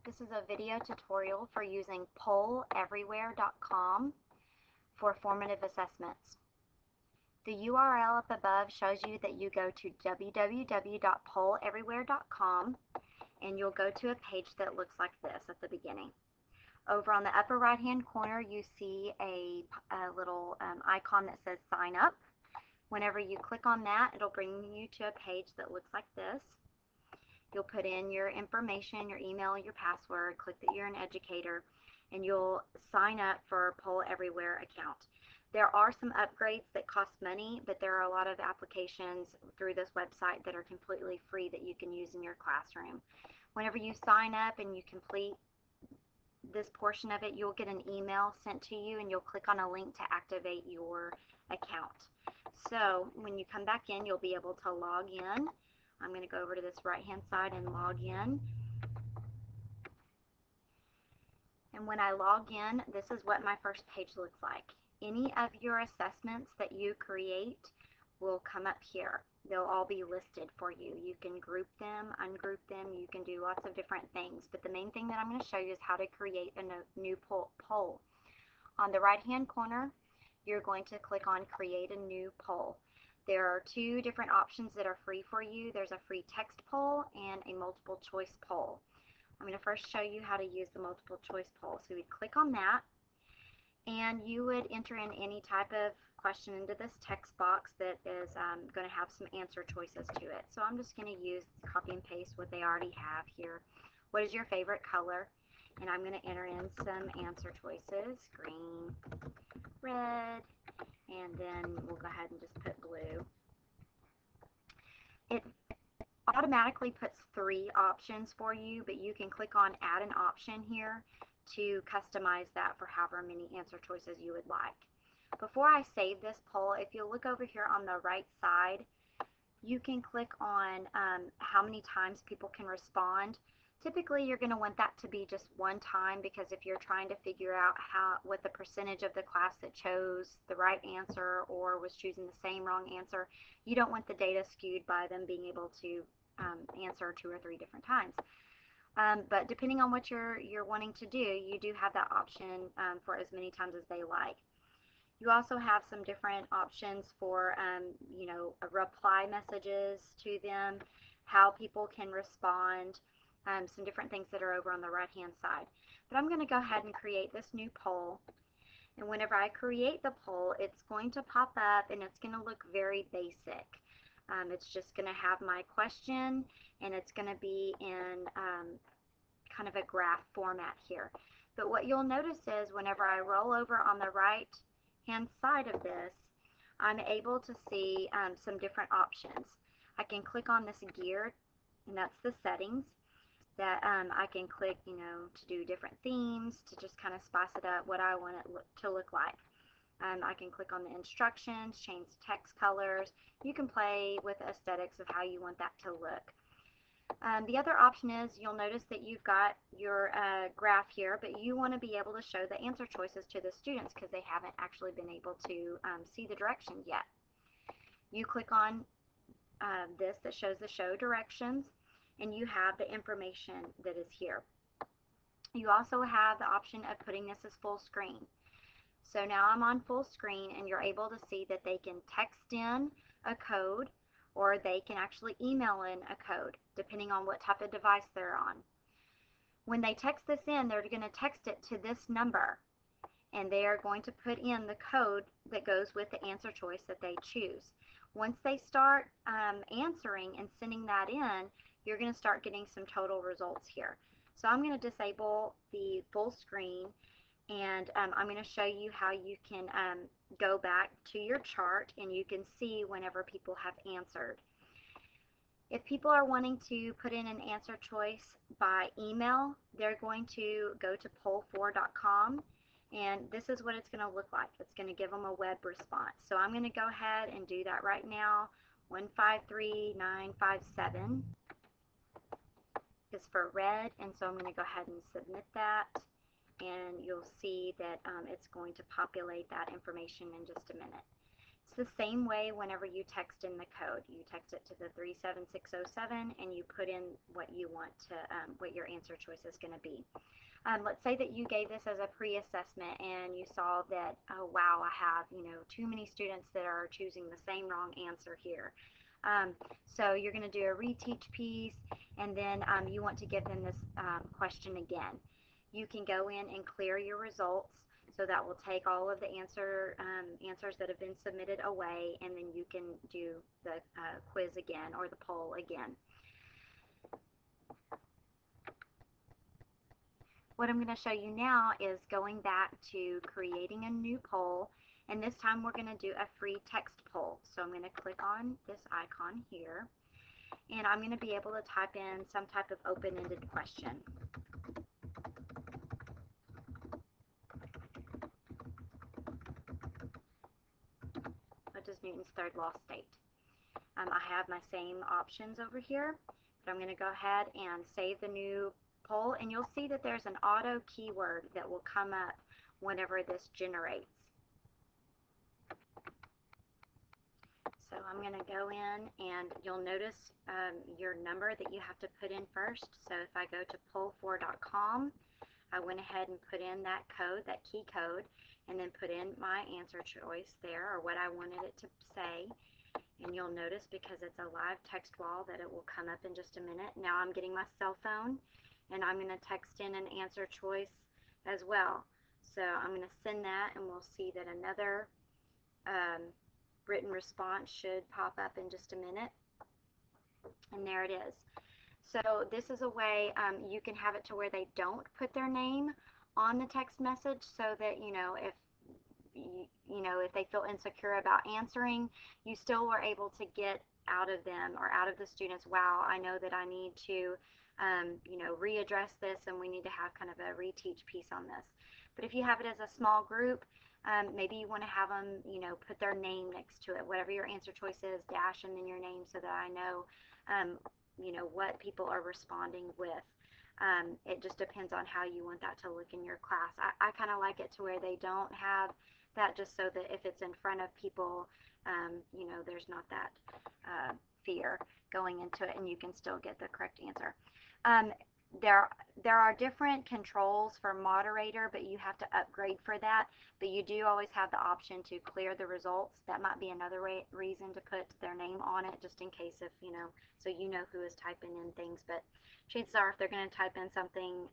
This is a video tutorial for using polleverywhere.com for formative assessments. The URL up above shows you that you go to www.polleverywhere.com and you'll go to a page that looks like this at the beginning. Over on the upper right hand corner you see a little icon that says sign up. Whenever you click on that, it'll bring you to a page that looks like this. You'll put in your information, your email, your password, click that you're an educator, and you'll sign up for a Poll Everywhere account. There are some upgrades that cost money, but there are a lot of applications through this website that are completely free that you can use in your classroom. Whenever you sign up and you complete this portion of it, you'll get an email sent to you and you'll click on a link to activate your account. So when you come back in, you'll be able to log in. I'm going to go over to this right hand side and log in. And when I log in, this is what my first page looks like. Any of your assessments that you create will come up here. They'll all be listed for you. You can group them, ungroup them, you can do lots of different things. But the main thing that I'm going to show you is how to create a new poll. On the right hand corner, you're going to click on Create a New Poll. There are two different options that are free for you. There's a free text poll and a multiple choice poll. I'm going to first show you how to use the multiple choice poll. So we click on that and you would enter in any type of question into this text box that is going to have some answer choices to it. So I'm just going to use copy and paste what they already have here. What is your favorite color? And I'm going to enter in some answer choices, green, red, and then we'll go ahead and just put blue. It automatically puts 3 options for you, but you can click on add an option here to customize that for however many answer choices you would like. Before I save this poll, if you look over here on the right side, you can click on how many times people can respond. Typically you're going to want that to be just one time, because if you're trying to figure out what the percentage of the class that chose the right answer or was choosing the same wrong answer, you don't want the data skewed by them being able to answer 2 or 3 different times. But depending on what you're wanting to do, you do have that option for as many times as they like. You also have some different options for, reply messages to them, how people can respond, some different things that are over on the right hand side. But I'm going to go ahead and create this new poll. And whenever I create the poll, it's going to pop up and it's going to look very basic. It's just going to have my question and it's going to be in kind of a graph format here. But what you'll notice is whenever I roll over on the right hand side of this, I'm able to see some different options. I can click on this gear, and that's the settings that I can click, to do different themes, to just kind of spice it up what I want it to look like. I can click on the instructions, change text colors. You can play with the aesthetics of how you want that to look. The other option is you'll notice that you've got your graph here, but you want to be able to show the answer choices to the students because they haven't actually been able to see the directions yet. You click on this that shows the show directions, and you have the information that is here. You also have the option of putting this as full screen. So now I'm on full screen and you're able to see that they can text in a code or they can actually email in a code depending on what type of device they're on. When they text this in, they're going to text it to this number and they are going to put in the code that goes with the answer choice that they choose. Once they start answering and sending that in, you're going to start getting some total results here. So I'm going to disable the full screen and I'm going to show you how you can go back to your chart and you can see whenever people have answered. If people are wanting to put in an answer choice by email, they're going to go to poll4.com and this is what it's going to look like. It's going to give them a web response. So I'm going to go ahead and do that right now. 153957 is for red, and so I'm going to go ahead and submit that. And you'll see that it's going to populate that information in just a minute. It's the same way whenever you text in the code. You text it to the 37607 and you put in what you want to, what your answer choice is going to be. Let's say that you gave this as a pre-assessment and you saw that, oh wow, I have, too many students that are choosing the same wrong answer here. So you're going to do a reteach piece, and then you want to give them this question again. You can go in and clear your results, so that will take all of the answers that have been submitted away, and then you can do the quiz again or the poll again. What I'm going to show you now is going back to creating a new poll, and this time we're going to do a free text poll. So I'm going to click on this icon here, and I'm going to be able to type in some type of open-ended question. What does Newton's third law state? I have my same options over here, but I'm going to go ahead and save the new poll, and you'll see that there's an auto keyword that will come up whenever this generates. So I'm going to go in, and you'll notice your number that you have to put in first. So if I go to poll4.com, I went ahead and put in that code, that key code, and then put in my answer choice there, or what I wanted it to say. And you'll notice, because it's a live text wall, that it will come up in just a minute. Now I'm getting my cell phone, and I'm going to text in an answer choice as well. So I'm going to send that, and we'll see that another written response should pop up in just a minute. And there it is. So this is a way you can have it to where they don't put their name on the text message, so that, if they feel insecure about answering, you still were able to get out of them, or out of the students, wow, I know that I need to readdress this, and we need to have kind of a reteach piece on this. But if you have it as a small group, maybe you want to have them, put their name next to it, whatever your answer choice is, dash and then your name, so that I know, what people are responding with. It just depends on how you want that to look in your class. I kind of like it to where they don't have that, just so that if it's in front of people, there's not that fear going into it, and you can still get the correct answer. There are different controls for moderator, but you have to upgrade for that. But you do always have the option to clear the results. That might be another reason to put their name on it, just in case, if so who is typing in things. But chances are, if they're going to type in something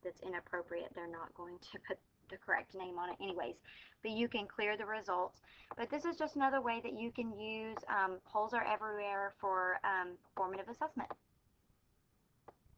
that's inappropriate, they're not going to put the correct name on it anyways. But you can clear the results. But this is just another way that you can use polls are everywhere for formative assessment.